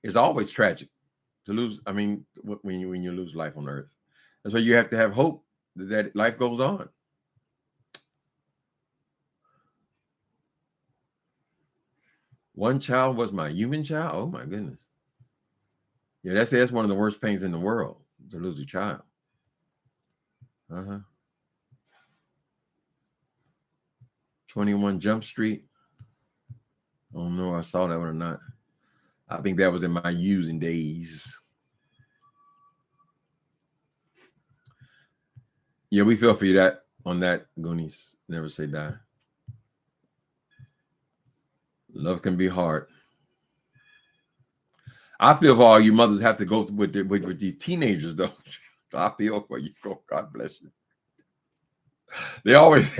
it's always tragic to lose. I mean, when you lose life on earth, that's why you have to have hope that life goes on. One child was my human child. Oh my goodness. Yeah, that's one of the worst pains in the world, to lose a child. 21 Jump Street. I don't know if I saw that one or not. I think that was in my using days. Yeah, we feel for you that on that, Goonies. Never say die. Love can be hard. I feel for all you mothers have to go with these teenagers, though. I feel for you. God bless you. They always,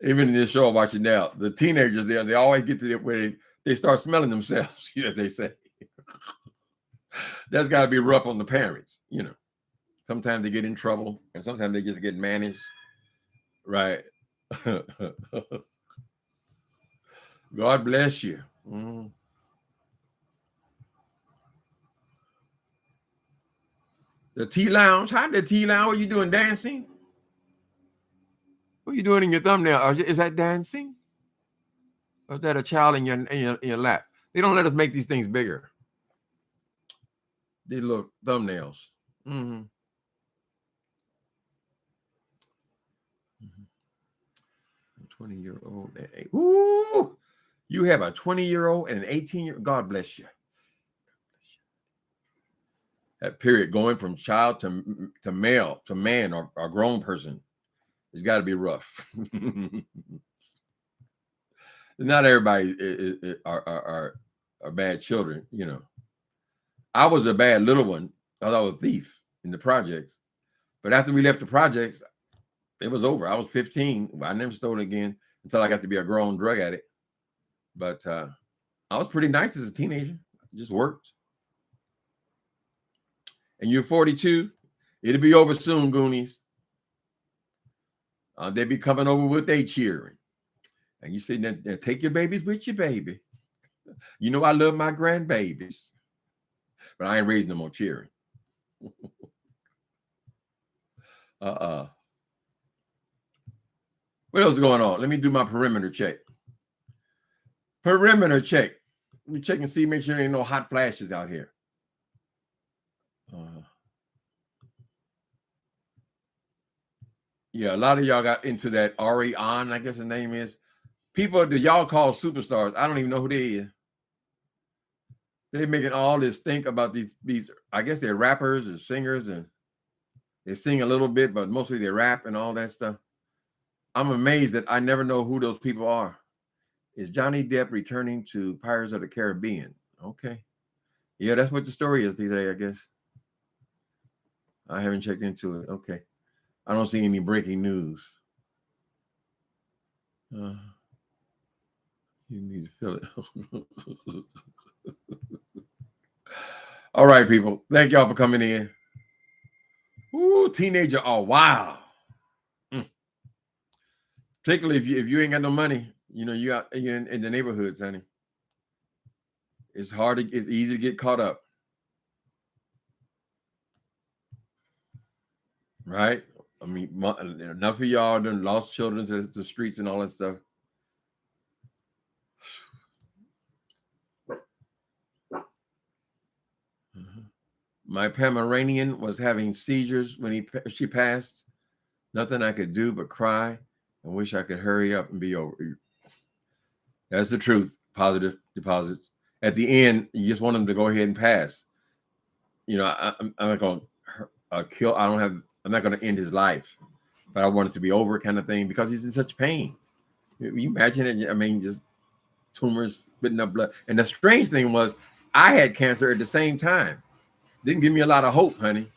even in this show I'm watching now, the teenagers they always get to where they start smelling themselves, as they say. That's got to be rough on the parents, you know. Sometimes they get in trouble, and sometimes they just get managed. Right. God bless you. Mm. The Tea Lounge. Hi, the Tea Lounge. What are you doing? Dancing? What are you doing in your thumbnail? Is that dancing? Or is that a child in your lap? They don't let us make these things bigger. These little thumbnails. Mm-hmm. 20-year-old. Ooh, you have a 20-year-old and an 18-year-old. God bless you. That period going from child to male to man or a grown person, it's got to be rough. Not everybody are bad children, you know. I was a bad little one because I was a thief in the projects. But after we left the projects, it was over. I was 15. I never stole again until I got to be a grown drug addict. But I was pretty nice as a teenager. Just worked. and you're 42, it'll be over soon, Goonies. They be coming over with they cheering. And you say, now, take your babies with you, baby. You know I love my grandbabies. But I ain't raising them on cheering. What else is going on? Let me do my perimeter check. Perimeter check. Let me check and see, make sure there ain't no hot flashes out here. Yeah, a lot of y'all got into that Ariane, I guess the name is. People that y'all call superstars, I don't even know who they is. They're making all this think about these, I guess they're rappers and singers, and they sing a little bit, but mostly they rap and all that stuff. I'm amazed that I never know who those people are. Is Johnny Depp returning to Pirates of the Caribbean? Okay. Yeah, that's what the story is today, I guess. I haven't checked into it. Okay. I don't see any breaking news. You need to feel it. All right, people. Thank y'all for coming in. Ooh, teenager. Oh, wow. Particularly if you ain't got no money, you know, you're in the neighborhoods, honey. It's easy to get caught up. Right? I mean, enough of y'all done lost children to the streets and all that stuff. My Pomeranian was having seizures when she passed. Nothing I could do but cry and wish I could hurry up and be over. That's the truth. Positive deposits. At the end, you just want them to go ahead and pass. You know, I'm not going to kill. I'm not going to end his life, but I want it to be over, kind of thing, because he's in such pain. You imagine it? I mean, just tumors spitting up blood. And the strange thing was, I had cancer at the same time. Didn't give me a lot of hope, honey.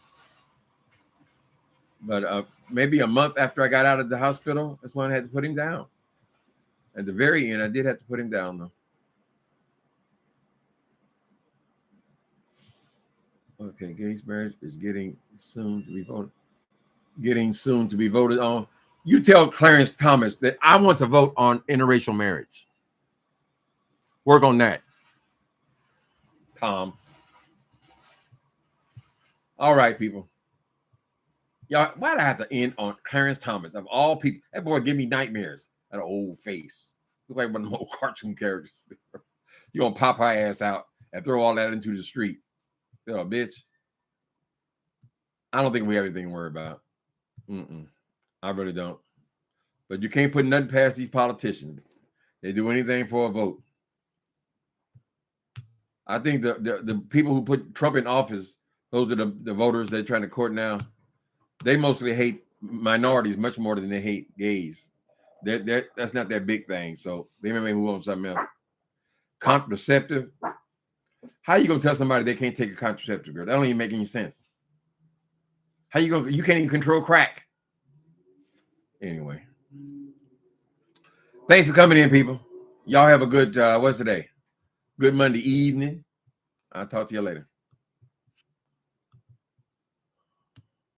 But maybe a month after I got out of the hospital, that's when I had to put him down. At the very end, I did have to put him down, though. Okay, Gates marriage is getting soon to be voted on. You tell Clarence Thomas that I want to vote on interracial marriage. Work on that, Tom. All right, people. Y'all, why'd I have to end on Clarence Thomas? Of all people, that boy give me nightmares. That old face. Looks like one of the old cartoon characters. You're going to pop her ass out and throw all that into the street. You know, bitch. I don't think we have anything to worry about. I really don't. But you can't put nothing past these politicians. They do anything for a vote. I think the people who put Trump in office, those are the voters they're trying to court now. They mostly hate minorities much more than they hate gays. That's not their big thing. So they may move on to something else. Contraceptive. How you gonna tell somebody they can't take a contraceptive, girl? That don't even make any sense. How you can't even control crack. Anyway. Thanks for coming in, people. Y'all have a good what's today? Good Monday evening. I'll talk to you later.